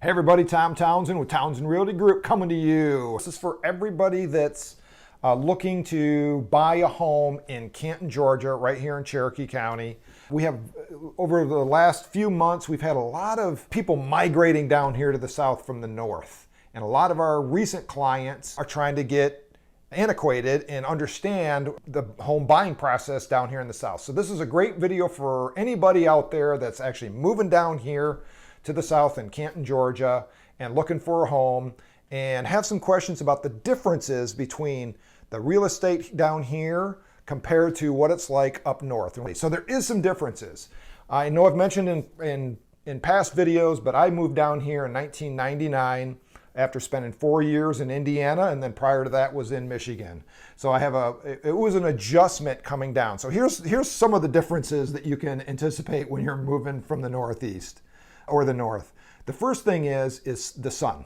Hey everybody, Tom Townsend with Townsend Realty Group coming to you. This is for everybody that's looking to buy a home in Canton, Georgia, right here in Cherokee County. We have, over the last few months, we've had a lot of people migrating down here to the south from the north. And a lot of our recent clients are trying to get antiquated and understand the home buying process down here in the south. So this is a great video for anybody out there that's actually moving down here to the south in Canton, Georgia, and looking for a home, and have some questions about the differences between the real estate down here compared to what it's like up north. So there is some differences. I know I've mentioned in past videos, but I moved down here in 1999 after spending 4 years in Indiana, and then prior to that was in Michigan. So it was an adjustment coming down. So here's some of the differences that you can anticipate when you're moving from the Northeast or the north. The first thing is the sun.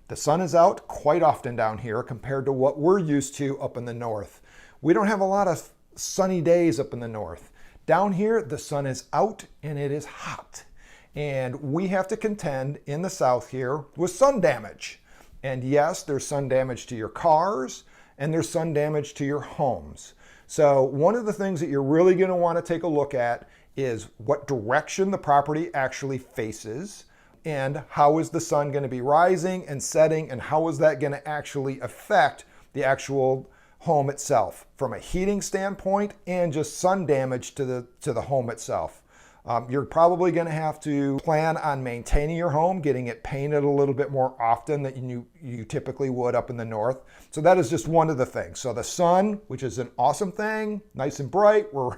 The sun is out quite often down here compared to what we're used to up in the north. We don't have a lot of sunny days up in the north. Down here, the sun is out and it is hot. And we have to contend in the south here with sun damage. And yes, there's sun damage to your cars and there's sun damage to your homes. So one of the things that you're really going to want to take a look at is what direction the property actually faces, and how is the sun going to be rising and setting, and how is that going to actually affect the actual home itself from a heating standpoint and just sun damage to the home itself. You're probably going to have to plan on maintaining your home, getting it painted a little bit more often than you typically would up in the north. So that is just one of the things. So the sun, which is an awesome thing, nice and bright. We're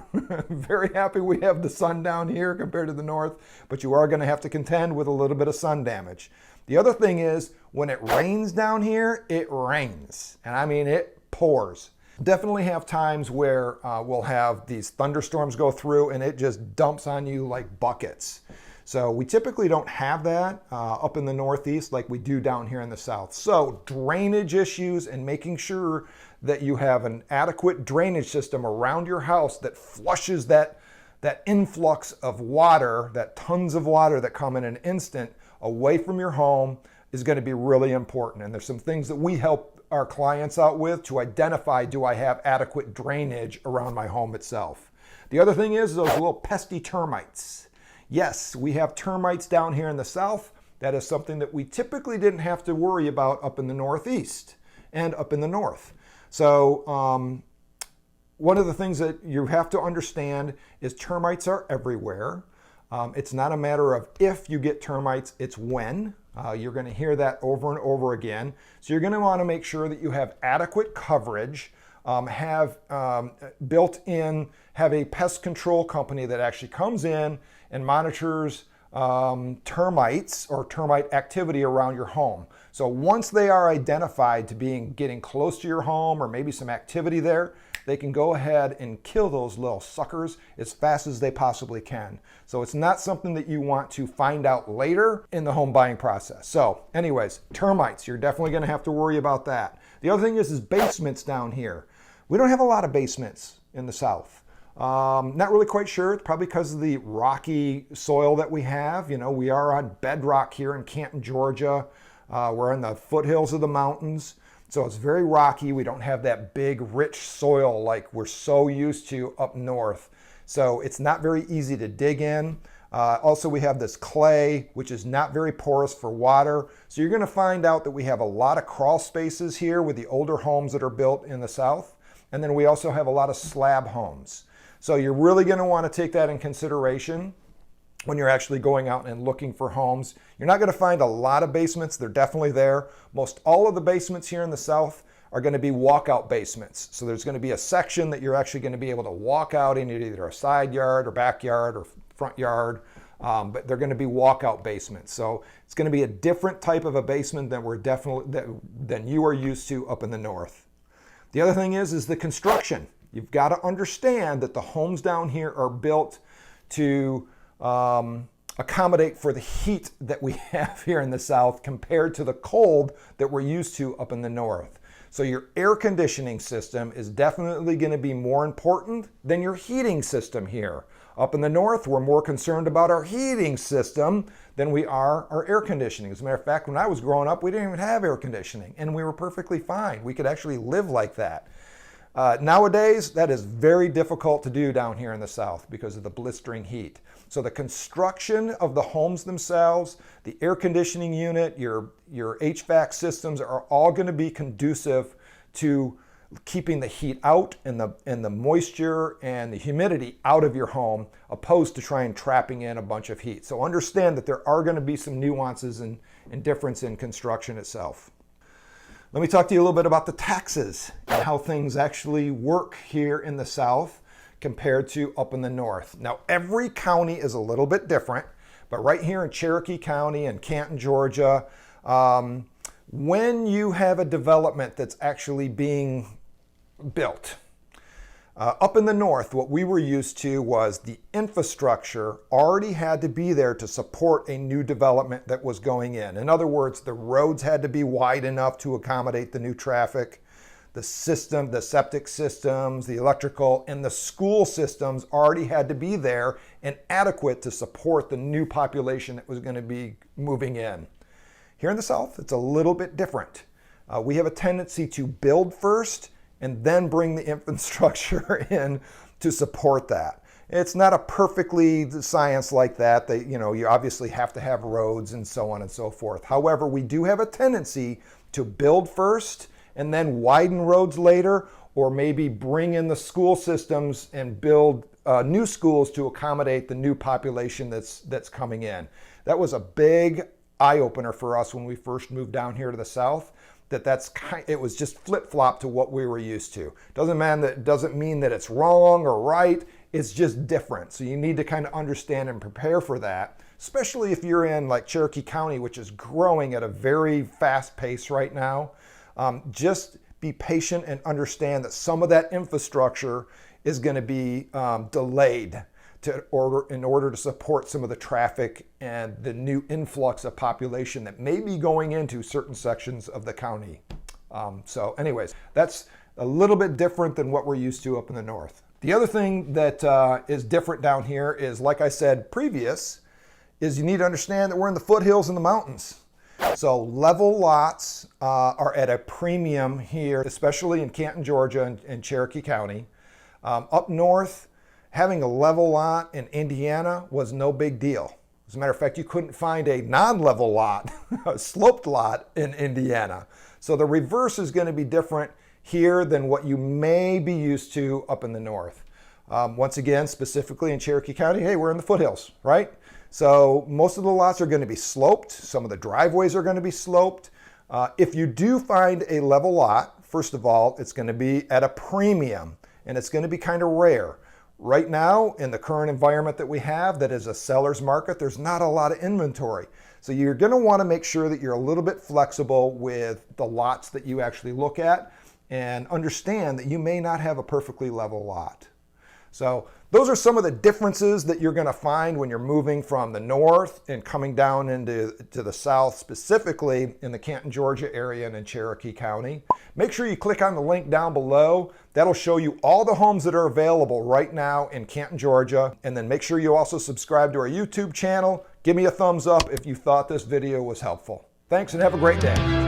very happy we have the sun down here compared to the north, but you are going to have to contend with a little bit of sun damage. The other thing is when it rains down here, it rains. And I mean, it pours. Definitely have times where we'll have these thunderstorms go through and it just dumps on you like buckets. So we typically don't have that up in the Northeast like we do down here in the South. So drainage issues and making sure that you have an adequate drainage system around your house that flushes that influx of water, that tons of water that come in an instant away from your home is going to be really important. And there's some things that we help our clients out with to identify, do I have adequate drainage around my home itself? The other thing is those little pesky termites. Yes, we have termites down here in the south. That is something that we typically didn't have to worry about up in the Northeast and up in the north. So one of the things that you have to understand is termites are everywhere. It's not a matter of if you get termites, it's when. You're going to hear that over and over again. So you're going to want to make sure that you have adequate coverage, have a pest control company that actually comes in and monitors termites or termite activity around your home. So once they are identified to getting close to your home or maybe some activity there, they can go ahead and kill those little suckers as fast as they possibly can. So it's not something that you want to find out later in the home buying process. So anyways, termites, you're definitely going to have to worry about that. The other thing is basements down here. We don't have a lot of basements in the south. Not really quite sure. It's probably because of the rocky soil that we have. You know, we are on bedrock here in Canton, Georgia. We're in the foothills of the mountains. So it's very rocky. We don't have that big, rich soil like we're so used to up north. So it's not very easy to dig in. Also, we have this clay, which is not very porous for water. So you're going to find out that we have a lot of crawl spaces here with the older homes that are built in the south. And then we also have a lot of slab homes. So you're really going to want to take that in consideration when you're actually going out and looking for homes. You're not going to find a lot of basements. They're definitely there. Most all of the basements here in the south are going to be walkout basements. So there's going to be a section that you're actually going to be able to walk out in either a side yard or backyard or front yard, but they're going to be walkout basements. So it's going to be a different type of a basement than you are used to up in the north. The other thing is the construction. You've got to understand that the homes down here are built to accommodate for the heat that we have here in the south compared to the cold that we're used to up in the north. So your air conditioning system is definitely going to be more important than your heating system here. Up in the north, we're more concerned about our heating system than we are our air conditioning. As a matter of fact, when I was growing up, we didn't even have air conditioning, and we were perfectly fine. We could actually live like that. Nowadays, that is very difficult to do down here in the south because of the blistering heat. So the construction of the homes themselves, the air conditioning unit, your HVAC systems are all going to be conducive to keeping the heat out and the moisture and the humidity out of your home, opposed to trying trapping in a bunch of heat. So understand that there are going to be some nuances and difference in construction itself. Let me talk to you a little bit about the taxes and how things actually work here in the south compared to up in the north. Now, every county is a little bit different, but right here in Cherokee County and Canton, Georgia, when you have a development that's actually being built, up in the north, what we were used to was the infrastructure already had to be there to support a new development that was going in. In other words, the roads had to be wide enough to accommodate the new traffic. The system, the septic systems, the electrical, and the school systems already had to be there and adequate to support the new population that was going to be moving in. Here in the south, it's a little bit different. We have a tendency to build first and then bring the infrastructure in to support that. It's not a perfectly science like that. You obviously have to have roads and so on and so forth. However, we do have a tendency to build first and then widen roads later, or maybe bring in the school systems and build new schools to accommodate the new population that's coming in. That was a big eye-opener for us when we first moved down here to the south. It was just flip-flop to what we were used to. Doesn't mean that it's wrong or right. It's just different. So you need to kind of understand and prepare for that, especially if you're in like Cherokee County, which is growing at a very fast pace right now. Just be patient and understand that some of that infrastructure is going to be delayed in order to support some of the traffic and the new influx of population that may be going into certain sections of the county. So anyways, that's a little bit different than what we're used to up in the north. The other thing that is different down here is, like I said previous, is you need to understand that we're in the foothills and the mountains. So level lots are at a premium here, especially in Canton, Georgia and Cherokee County. Up north, having a level lot in Indiana was no big deal. As a matter of fact, you couldn't find a non-level lot, a sloped lot in Indiana. So the reverse is going to be different here than what you may be used to up in the north. Once again, specifically in Cherokee County, hey, we're in the foothills, right? So most of the lots are going to be sloped. Some of the driveways are going to be sloped. If you do find a level lot, first of all, it's going to be at a premium, and it's going to be kind of rare. Right now, in the current environment that we have, that is a seller's market, there's not a lot of inventory. So you're going to want to make sure that you're a little bit flexible with the lots that you actually look at, and understand that you may not have a perfectly level lot. So those are some of the differences that you're going to find when you're moving from the north and coming down into the south, specifically in the Canton, Georgia area and in Cherokee County. Make sure you click on the link down below. That'll show you all the homes that are available right now in Canton, Georgia. And then make sure you also subscribe to our YouTube channel. Give me a thumbs up if you thought this video was helpful. Thanks and have a great day.